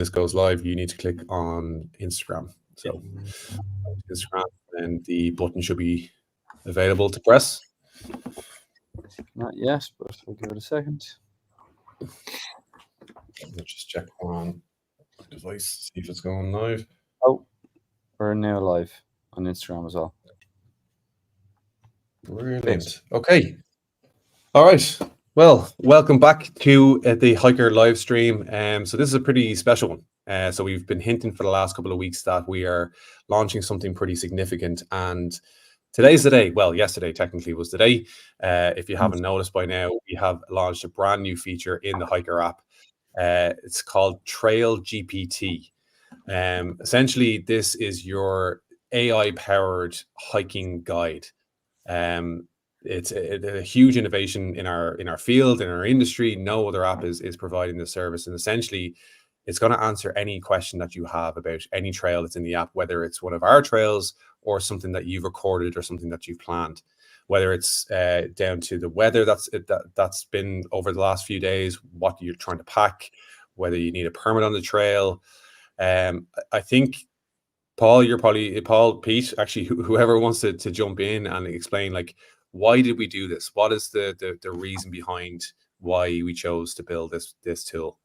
this goes live, you need to click on Instagram. So Instagram, and the button should be available to press. Not yet, but we'll give it a second. Let's just check on device, see if it's going live. Oh, we're now live on Instagram as well. Brilliant. Okay. All right. Well, welcome back to the HiiKER live stream. So this is a pretty special one. So we've been hinting for the last couple of weeks that we are launching something pretty significant, and today's the day. Well, yesterday technically was the day. If you haven't noticed by now, we have launched a brand new feature in the HiiKER app. It's called Trail GPT. Essentially, this is your AI-powered hiking guide. It's a huge innovation in our field, in our industry. No other app is providing this service, and essentially it's going to answer any question that you have about any trail that's in the app, whether it's one of our trails or something that you've recorded or something that you've planned, whether it's down to the weather that's been over the last few days, what you're trying to pack, whether you need a permit on the trail. I think Paul, Pete, actually, whoever wants to jump in and explain, like, why did we do this? What is the reason behind why we chose to build this tool?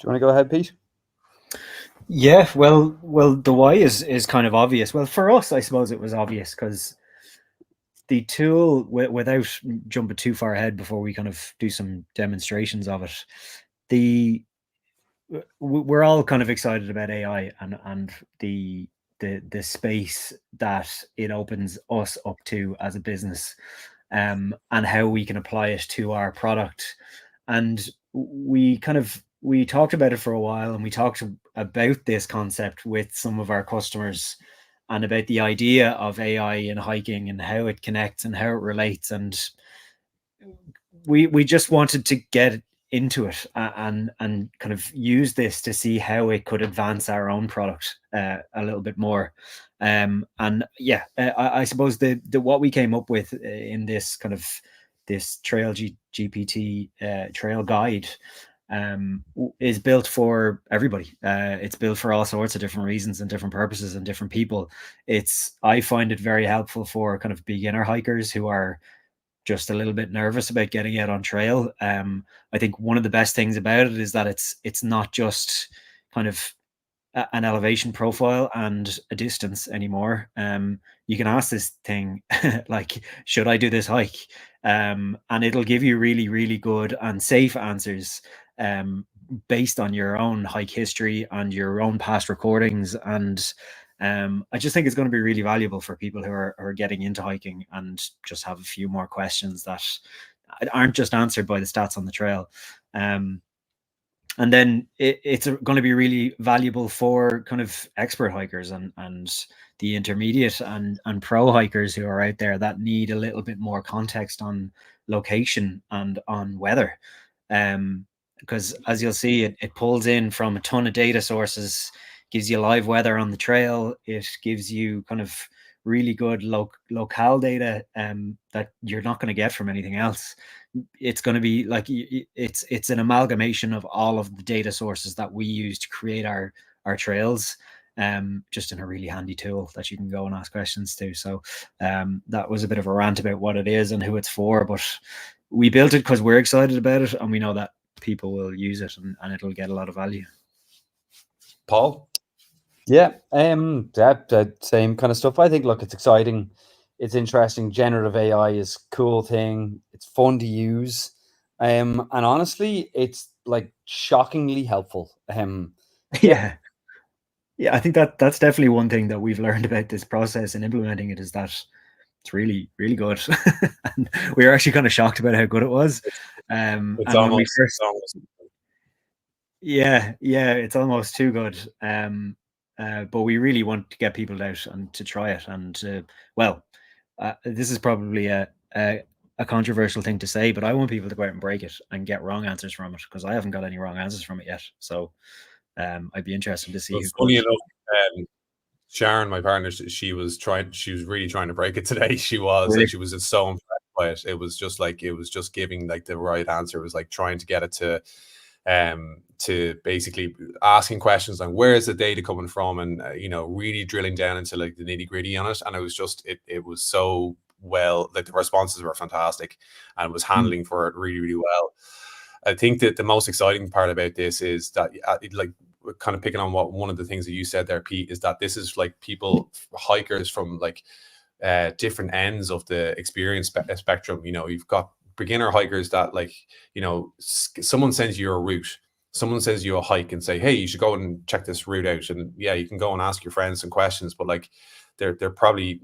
Do you want to go ahead, Pete? Yeah, well, the why is kind of obvious. Well, for us, I suppose it was obvious because the tool, without jumping too far ahead before we kind of do some demonstrations of it, we're all kind of excited about AI and the space that it opens us up to as a business, and how we can apply it to our product. And we talked about it for a while, and we talked about this concept with some of our customers and about the idea of AI in hiking and how it connects and how it relates. And we just wanted to get into it and kind of use this to see how it could advance our own product a little bit more. And yeah, I suppose the what we came up with in this kind of this Trail GPT trail guide is built for everybody. It's built for all sorts of different reasons and different purposes and different people. I find it very helpful for kind of beginner hikers who are just a little bit nervous about getting out on trail. I think one of the best things about it is that it's not just kind of an elevation profile and a distance anymore. You can ask this thing like, should I do this hike? And it'll give you really, really good and safe answers based on your own hike history and your own past recordings. And I just think it's going to be really valuable for people who are getting into hiking and just have a few more questions that aren't just answered by the stats on the trail. And then it's going to be really valuable for kind of expert hikers and the intermediate and pro hikers who are out there that need a little bit more context on location and on weather. Because as you'll see, it pulls in from a ton of data sources, gives you live weather on the trail. It gives you kind of really good locale data that you're not going to get from anything else. It's going to be like it's an amalgamation of all of the data sources that we use to create our trails, just in a really handy tool that you can go and ask questions to. So that was a bit of a rant about what it is and who it's for, but we built it because we're excited about it and we know that people will use it and it'll get a lot of value. Paul? Yeah, that same kind of stuff. I think, look, it's exciting. It's interesting. Generative AI is a cool thing. It's fun to use. And honestly, it's like shockingly helpful. Yeah, I think that's definitely one thing that we've learned about this process and implementing it is that it's really, really good. And we were actually kind of shocked about how good it was. It's almost it's almost too good. But we really want to get people out and to try it. And this is probably a controversial thing to say, but I want people to go out and break it and get wrong answers from it because I haven't got any wrong answers from it yet. So I'd be interested to see. Well, funny enough, Sharon, my partner, she was really trying to break it today. She was just so impressed by it. It was just giving like the right answer. It was like trying to get it to basically asking questions on where is the data coming from, and really drilling down into like the nitty gritty on it. And it was just it was so well, like the responses were fantastic, and it was handling for it really, really well. I think that the most exciting part about this is that like kind of picking on what one of the things that you said there, Pete, is that this is like people, hikers from like different ends of the experience spectrum. You've got beginner hikers that like, someone sends you a route, someone says you a hike and say, hey, you should go and check this route out. And yeah, you can go and ask your friends some questions, but like they're probably,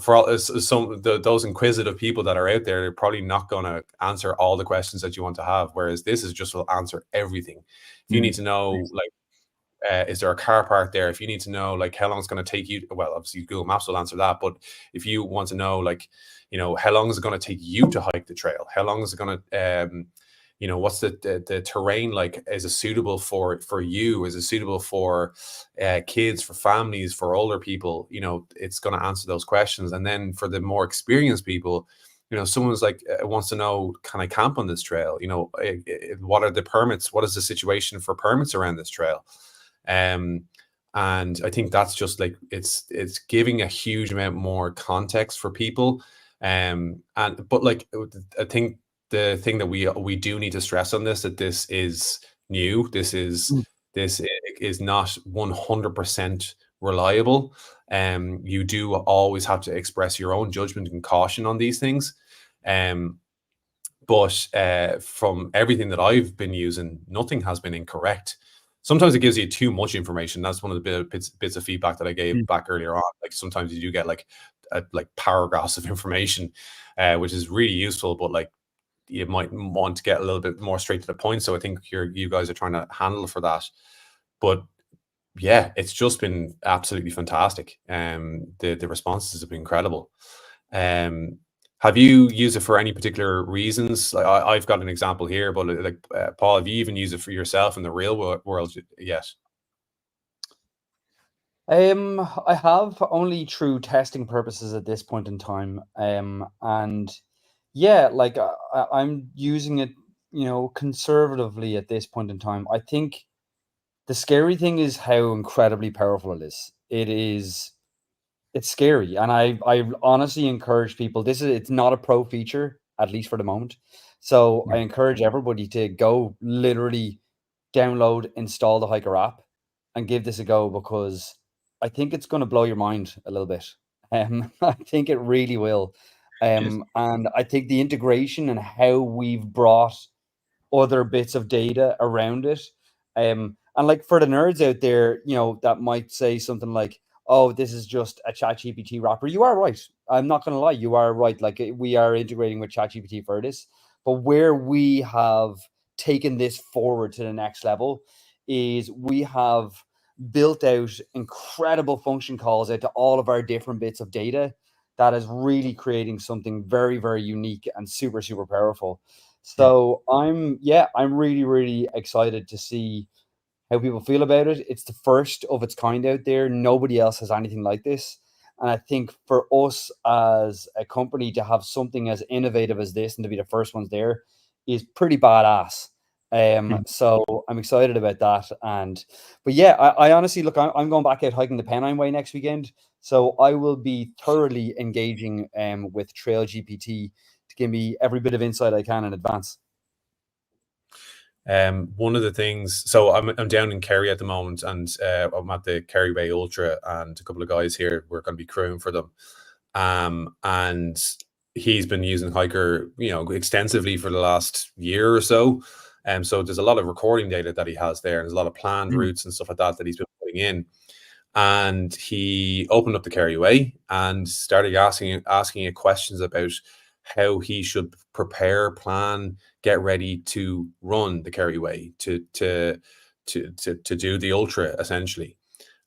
for all those inquisitive people that are out there, they're probably not going to answer all the questions that you want to have. Whereas this is just will answer everything. If you need to know, like, is there a car park there? If you need to know, like, how long it's going to take you, well, obviously Google Maps will answer that. But if you want to know, like, how long is it going to take you to hike the trail? How long is it going to, what's the terrain like? Is it suitable for you? Is it suitable for kids, for families, for older people? It's going to answer those questions. And then for the more experienced people, someone's like wants to know, can I camp on this trail? What are the permits? What is the situation for permits around this trail? And I think that's just like it's giving a huge amount more context for people. But like I think the thing that we do need to stress on this, that this is new. This is not 100% reliable. You do always have to express your own judgment and caution on these things. But from everything that I've been using, nothing has been incorrect. Sometimes it gives you too much information. That's one of the bits of feedback that I gave back earlier on. Like sometimes you do get like paragraphs of information, which is really useful, but like you might want to get a little bit more straight to the point. So I think you guys are trying to handle for that. But yeah, it's just been absolutely fantastic. The responses have been incredible. Have you used it for any particular reasons? Like I've got an example here, but like Paul, have you even used it for yourself in the real world yet? I have, only through testing purposes at this point in time. And yeah, like I'm using it, conservatively at this point in time. I think the scary thing is how incredibly powerful it is. It's scary, and I honestly encourage people. It's not a pro feature, at least for the moment. So I encourage everybody to go literally download, install the HiiKER app, and give this a go, because I think it's going to blow your mind a little bit. I think it really will. And I think the integration and how we've brought other bits of data around it. And like for the nerds out there, that might say something like, oh, this is just a ChatGPT wrapper. You are right. I'm not going to lie. You are right. Like we are integrating with ChatGPT for this. But where we have taken this forward to the next level is we have built out incredible function calls out to all of our different bits of data that is really creating something very, very unique and super, super powerful. So I'm really, really excited to see how people feel about it. It's the first of its kind out there. Nobody else has anything like this. And I think for us as a company to have something as innovative as this and to be the first ones there is pretty badass. So I'm excited about that. But yeah, I honestly, look, I'm going back out hiking the Pennine Way next weekend. So I will be thoroughly engaging with Trail GPT to give me every bit of insight I can in advance. One of the things, so I'm down in Kerry at the moment, and I'm at the Kerry Way Ultra, and a couple of guys here, we're going to be crewing for them. And he's been using HiiKER, extensively for the last year or so. So there's a lot of recording data that he has there, and there's a lot of planned routes and stuff like that he's been putting in. And he opened up the Kerry Way and started asking it questions about how he should prepare, plan, get ready to run the Kerry Way, to do the ultra essentially.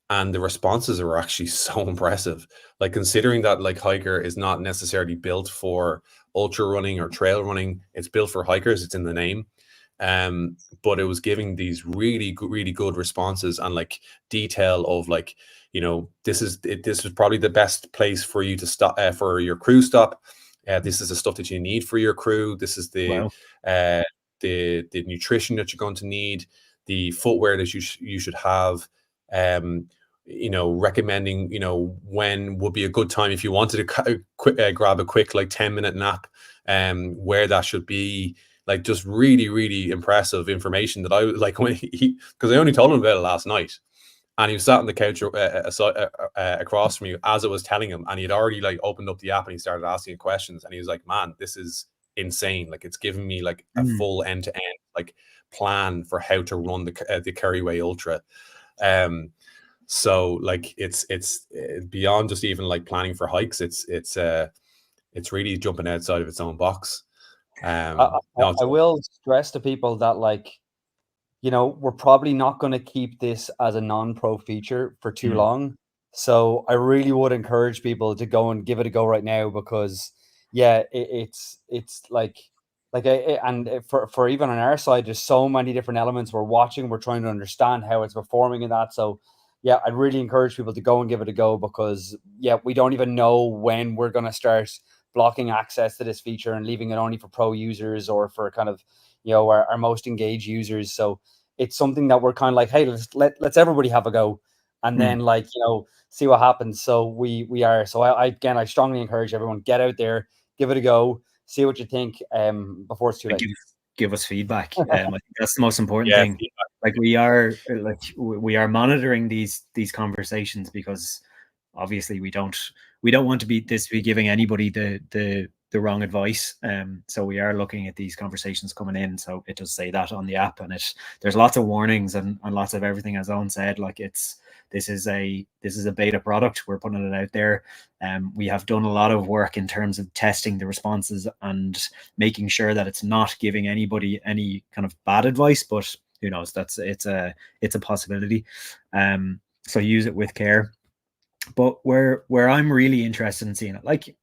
And the responses are actually so impressive. Like considering that like HiiKER is not necessarily built for ultra running or trail running, it's built for hikers, it's in the name. But it was giving these really good responses and like detail of like, this is probably the best place for you to stop for your crew stop. This is the stuff that you need for your crew. This is the the nutrition that you're going to need, the footwear that you should have. Recommending, when would be a good time if you wanted to grab a quick like 10-minute nap, where that should be. Like, just really, really impressive information that I like when because I only told him about it last night, and he was sat on the couch across from me as I was telling him, and he had already like opened up the app and he started asking questions, and he was like, "Man, this is insane! Like, it's giving me like a full end-to-end like plan for how to run the HiiKER Ai Ultra." So like it's beyond just even like planning for hikes. It's really jumping outside of its own box. I will stress to people that, like, we're probably not going to keep this as a non-pro feature for too long. So I really would encourage people to go and give it a go right now, because it's like for even on our side, there's so many different elements we're watching. We're trying to understand how it's performing in that. So yeah, I'd really encourage people to go and give it a go, because we don't even know when we're going to start blocking access to this feature and leaving it only for pro users or for kind of, our most engaged users. So it's something that we're kind of like, hey, let's everybody have a go, and then like, see what happens. So we are. So I strongly encourage everyone, get out there, give it a go, see what you think before it's too late. Give us feedback. I think that's the most important thing. Like, we are monitoring these conversations, because obviously we don't want to be giving anybody the wrong advice. So we are looking at these conversations coming in. So it does say that on the app, and there's lots of warnings and lots of everything, as Owen said. Like, this is a beta product. We're putting it out there. We have done a lot of work in terms of testing the responses and making sure that it's not giving anybody any kind of bad advice, but who knows, it's a possibility. So use it with care. But where I'm really interested in seeing it, like,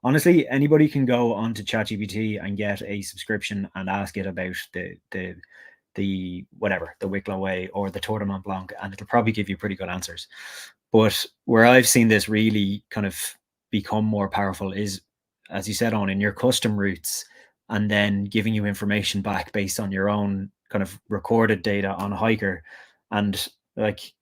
honestly, anybody can go onto ChatGPT and get a subscription and ask it about the whatever, the Wicklow Way or the Tour de Mont Blanc, and it'll probably give you pretty good answers. But where I've seen this really kind of become more powerful is, as you said, in your custom routes, and then giving you information back based on your own kind of recorded data on HiiKER. And like,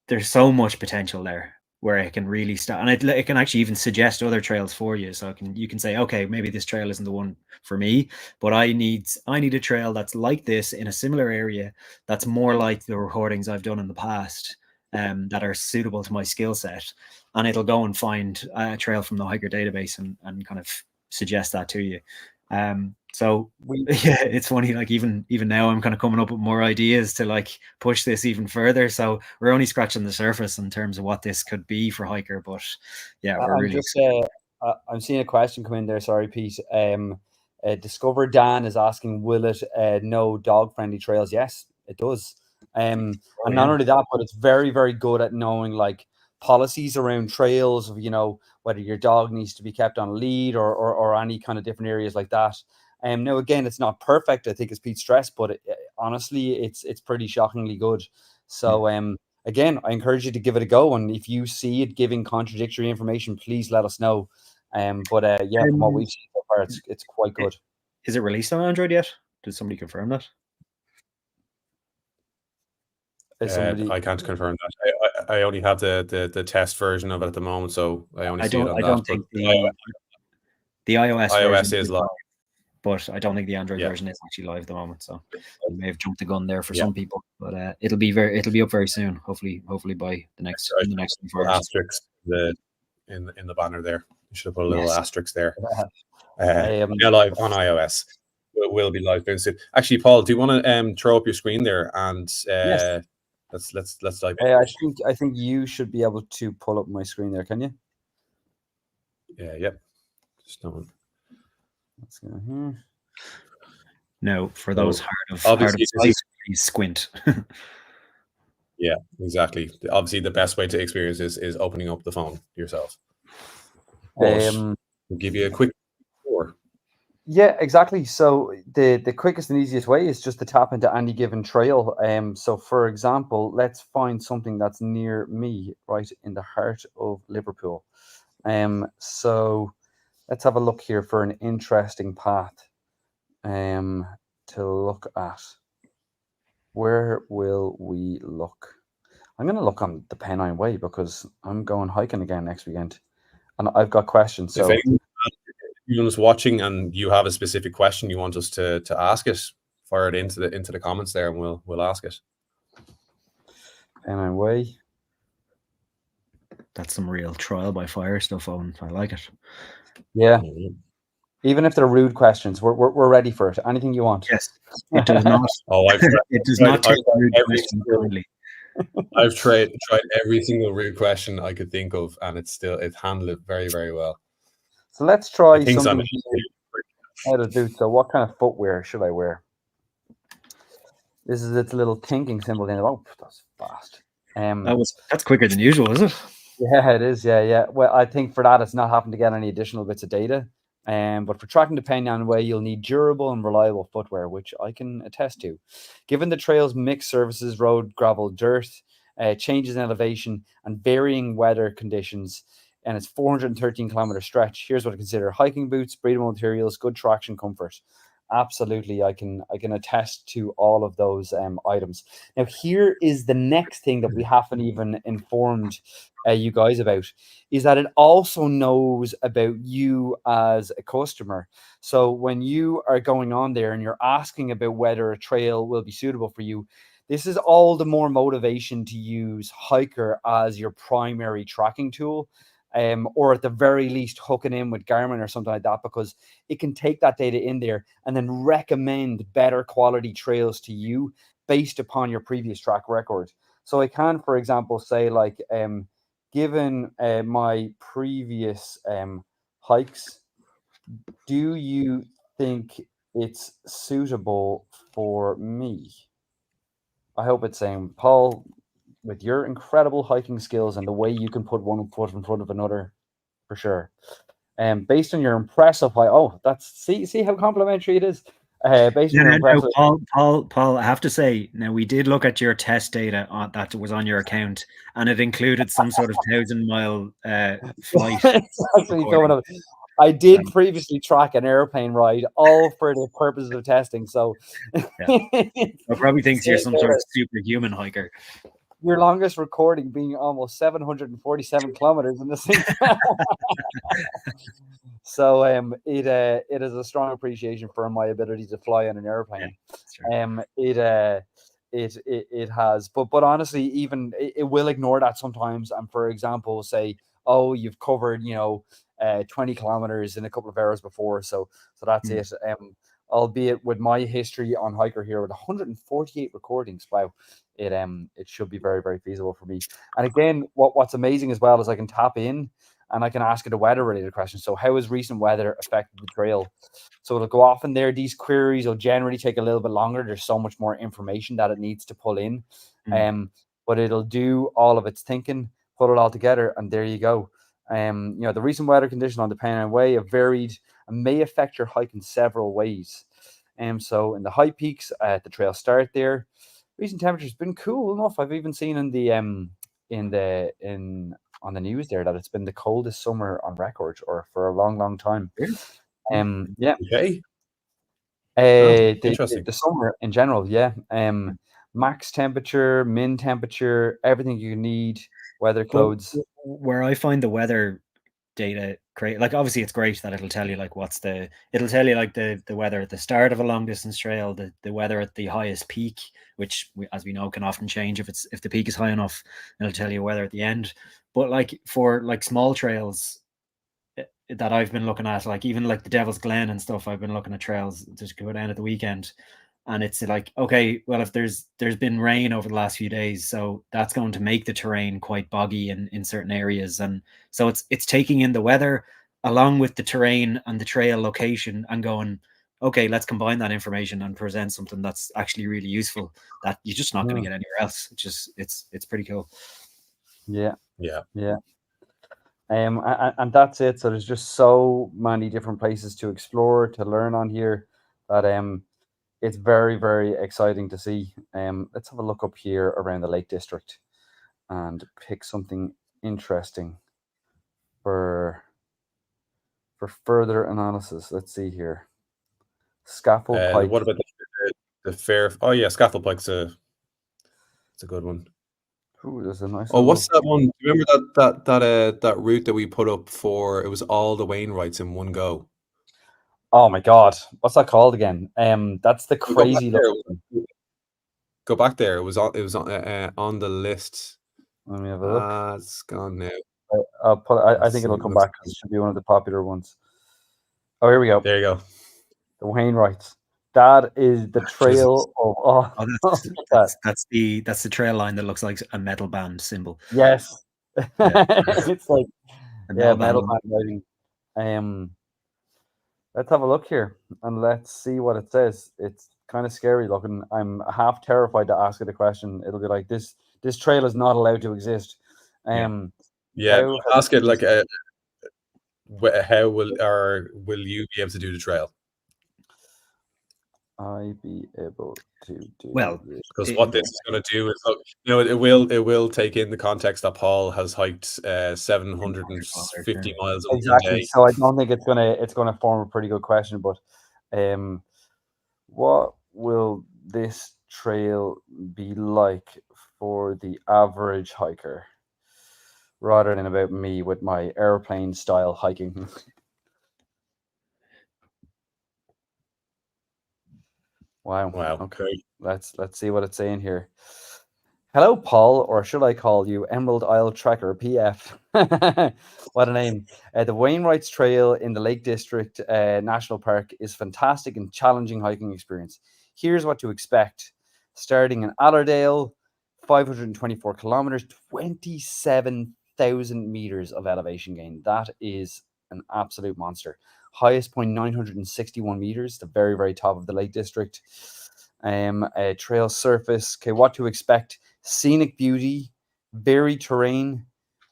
there's so much potential there where it can really start, and it can actually even suggest other trails for you. So you can say, okay, maybe this trail isn't the one for me, but I need a trail that's like this in a similar area, that's more like the recordings I've done in the past, that are suitable to my skill set. And it'll go and find a trail from the HiiKER database and kind of suggest that to you. So it's funny, like, even now I'm kind of coming up with more ideas to like push this even further. So we're only scratching the surface in terms of what this could be for HiiKER, but we're really I'm seeing a question come in there. Sorry, Pete. Discover Dan is asking, will it know dog friendly trails? Yes, it does. And not only that, but it's very, very good at knowing like policies around trails of, whether your dog needs to be kept on a lead or any kind of different areas like that. Now, again, it's not perfect, I think, as Pete stressed, but honestly, it's pretty shockingly good. So again, I encourage you to give it a go, and if you see it giving contradictory information, please let us know. From what we've seen so far, it's quite good. Is it released on Android yet? Did somebody confirm that? I can't confirm that. I only have the test version of it at the moment, so I only see it on that. I don't think the iOS version is live, but I don't think the Android version is actually live at the moment. So you may have jumped the gun there for some people, but it'll be up very soon. Hopefully by the next asterisk in the banner there. You should have put a little asterisk there. Live on iOS. Will be live very soon. Actually, Paul, do you want to throw up your screen there and let's dive in? I think you should be able to pull up my screen there. Can you? Yep. Just don't. Let's go here. No, for those hard of sight, please squint. Yeah, exactly. Obviously, the best way to experience this is opening up the phone yourself. We'll give you a quick tour. Yeah, exactly. So the quickest and easiest way is just to tap into any given trail. So for example, let's find something that's near me, right in the heart of Liverpool. So let's have a look here for an interesting path. to look at. Where will we look? I'm going to look on the Pennine Way because I'm going hiking again next weekend, and I've got questions. So If anyone's watching and you have a specific question you want us to ask it, fire it into the comments there, and we'll ask it. Pennine Way. That's some real trial by fire stuff, Owen. I like it. Yeah. Even if they're rude questions, we're ready for it. Anything you want. Yes. It does not. It does not take rude questions kindly. I've tried every single rude question I could think of, and it's handled it very, very well. So let's try I think something out of boots. So what kind of footwear should I wear? This is its little thinking symbol in it. Oh, that's fast. That's quicker than usual, is it? Yeah, it is. Yeah. Well, I think for that, it's not having to get any additional bits of data. But for tracking the Pennine Way, you'll need durable and reliable footwear, which I can attest to. Given the trail's mixed surfaces, road, gravel, dirt, changes in elevation, and varying weather conditions, and its 413-kilometer stretch, here's what to consider: hiking boots, breathable materials, good traction comfort. Absolutely, I can attest to all of those items. Now, here is the next thing that we haven't even informed you guys about, is that it also knows about you as a customer. So when you are going on there and you're asking about whether a trail will be suitable for you, this is all the more motivation to use HiiKER as your primary tracking tool. Or at the very least hooking in with Garmin or something like that, because it can take that data in there and then recommend better quality trails to you based upon your previous track record. So I can, for example, say like, given my previous hikes, do you think it's suitable for me? I hope it's saying, Paul, with your incredible hiking skills and the way you can put one foot in front of another, for sure. Based on your impressive see how complimentary it is. Based on your impressive. Paul, I have to say, now we did look at your test data that was on your account, and it included some sort of 1,000-mile flight. It's actually coming up. I did previously track an airplane ride, all for the purposes of testing. So, I probably thinks you're some sort of superhuman hiker. Your longest recording being almost 747 kilometers in the same. So it is a strong appreciation for my ability to fly on an airplane. It has, but honestly, even it will ignore that sometimes. And for example, say, oh, you've covered 20 kilometers in a couple of hours before, so that's it. Albeit with my history on HiiKER here with 148 recordings, wow, it should be very, very feasible for me. And again, what's amazing as well is I can tap in and I can ask it a weather related question. So how has recent weather affected the trail? So it'll go off in there. These queries will generally take a little bit longer. There's so much more information that it needs to pull in. But it'll do all of its thinking, put it all together, and there you go. The recent weather condition on the Pennine Way have varied and may affect your hike in several ways. So in the high peaks at the trail start there, recent temperature's been cool enough. I've even seen on the news there that it's been the coldest summer on record, or for a long, long time. Yeah. Okay. The summer in general, yeah. Max temperature, min temperature, everything you need, weather clothes. Where I find the weather data great, like obviously it's great that it'll tell you like it'll tell you like the weather at the start of a long distance trail, the weather at the highest peak, which as we know can often change if the peak is high enough. It'll tell you weather at the end. But like for like small trails that I've been looking at, like even like the Devil's Glen and stuff, I've been looking at trails just go down at the weekend, and it's like, okay, well, if there's been rain over the last few days, so that's going to make the terrain quite boggy in certain areas, and so it's taking in the weather along with the terrain and the trail location and going, okay, let's combine that information and present something that's actually really useful that you're just not going to get anywhere else. It's pretty cool. Yeah. And that's it. So there's just so many different places to explore, to learn on here, that it's very, very exciting to see. Let's have a look up here around the Lake District and pick something interesting for further analysis. Let's see here. Scaffold pipe. What about the fair. Oh yeah, Scaffold Pike's it's a good one. Ooh, there's a nice. Oh, what's that one? Do you remember that route that we put up for? It was all the Wainwrights in one go. Oh my god, what's that called again? That's the Go back crazy there. looking. Go back there. It was on the list. Let me have a look. It's gone now. I'll put. I Let's think see, it'll come looks back because it should be one of the popular ones. Oh, here we go. There you go. The Wainwrights. That is the trail of. Oh, Oh, look at that. that's the trail line that looks like a metal band symbol. Yes, Yeah. it's like A metal band. band writing. Let's have a look here and let's see what it says. It's kind of scary looking. I'm half terrified to ask it a question. It'll be like this trail is not allowed to exist. Yeah, ask it like how will you be able to do the trail? I be able to do Well, this? Because what this is going to do is, it will take in the context that Paul has hiked 750 miles a Exactly. day. So I don't think it's gonna form a pretty good question. But what will this trail be like for the average hiker, rather than about me with my airplane style hiking? Wow. Okay. Let's see what it's saying here. Hello, Paul, or should I call you Emerald Isle Trekker PF? What a name. The Wainwrights Trail in the Lake District National Park is fantastic and challenging hiking experience. Here's what to expect. Starting in Allerdale, 524 kilometers, 27,000 meters of elevation gain. That is an absolute monster. Highest point 961 meters, the very, very top of the Lake District. A trail surface. Okay, what to expect? Scenic beauty, varied terrain,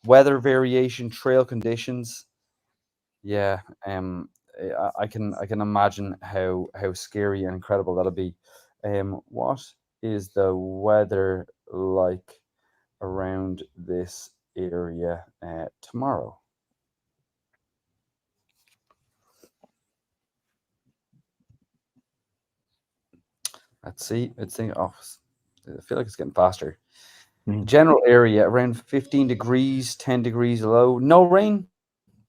weather variation, trail conditions. Yeah, I can imagine how scary and incredible that'll be. What is the weather like around this area tomorrow? Let's see. It's saying, oh, I feel like it's getting faster. General area around 15 degrees, 10 degrees low. No rain.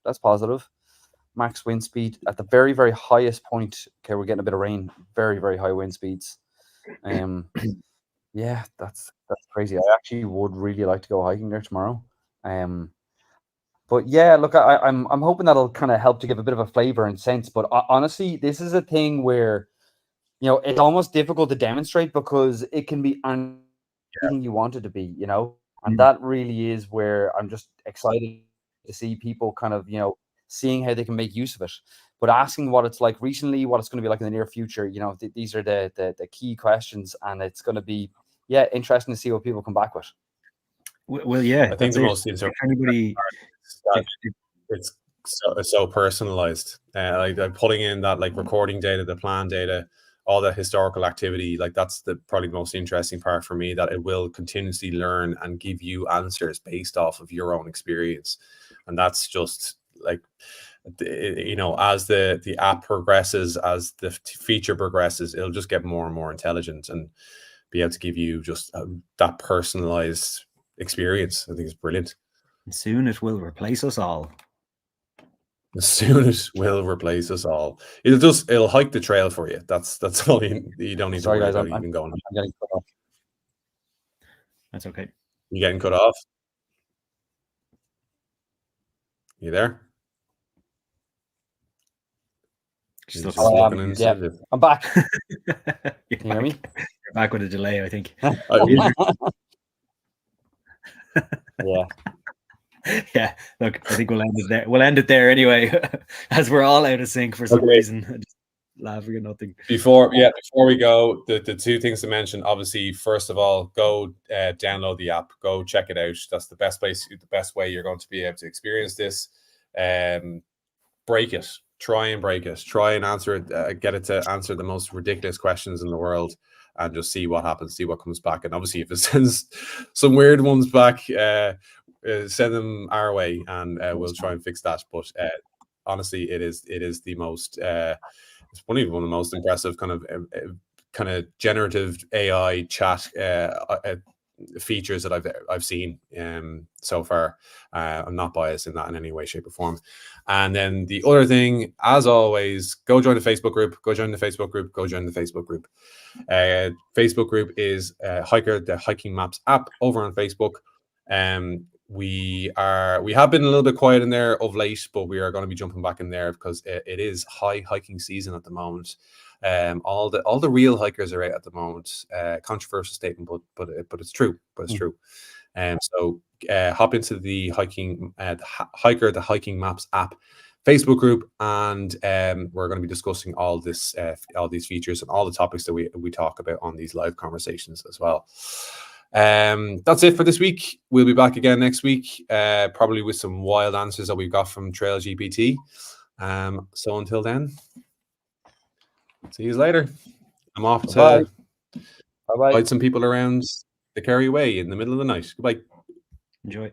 That's positive. Max wind speed at the very, very highest point. Okay, we're getting a bit of rain. Very, very high wind speeds. Yeah, that's crazy. I actually would really like to go hiking there tomorrow. But yeah, look, I'm hoping that'll kind of help to give a bit of a flavor and sense. But honestly, this is a thing where, you know, it's almost difficult to demonstrate because it can be anything you want it to be, you know, and that really is where I'm just excited to see people kind of, you know, seeing how they can make use of it. But asking what it's like recently, what it's going to be like in the near future, you know, these are the key questions, and it's going to be, yeah, interesting to see what people come back with. Well, yeah, I think the most interesting it's so personalized. Like pulling in that like recording data, the plan data, all the historical activity, like that's probably the most interesting part for me, that it will continuously learn and give you answers based off of your own experience. And that's just like, you know, as the app progresses, as the feature progresses, it'll just get more and more intelligent and be able to give you just that personalized experience. I think it's brilliant. And soon it will replace us all. As soon as will replace us all. It'll hike the trail for you. That's all you don't need to worry about even going. I'm getting cut off. That's okay. You getting cut off? You there? Yeah, I'm back. Can you hear me? You're back with a delay, I think. Yeah. Yeah, look, I think we'll end it there. We'll end it there anyway, as we're all out of sync for some reason. Just laughing at nothing. Before we go, the two things to mention. Obviously, first of all, go download the app. Go check it out. That's the best place, the best way you're going to be able to experience this. Break it. Try and break it. Try and answer it. Get it to answer the most ridiculous questions in the world, and just see what happens. See what comes back. And obviously, if it sends some weird ones back, send them our way, and we'll try and fix that. But honestly, it is the most it's one of the most impressive kind of kind of generative AI chat features that I've seen so far. I'm not biased in that in any way, shape, or form. And then the other thing, as always, go join the Facebook group. Go join the Facebook group. Go join the Facebook group. Facebook group is HiiKER, the hiking maps app, over on Facebook. We have been a little bit quiet in there of late, but we are going to be jumping back in there because it is high hiking season at the moment. All the real hikers are out at the moment. Controversial statement, but it's true. But it's true. So hop into the HiiKER, the hiking maps app Facebook group, and we're going to be discussing all these features and all the topics that we talk about on these live conversations as well. That's it for this week. We'll be back again next week, probably with some wild answers that we've got from Trail GPT. So until then, see you later. I'm off to Bye-bye. guide some people around the Kerry Way in the middle of the night. Goodbye. Enjoy.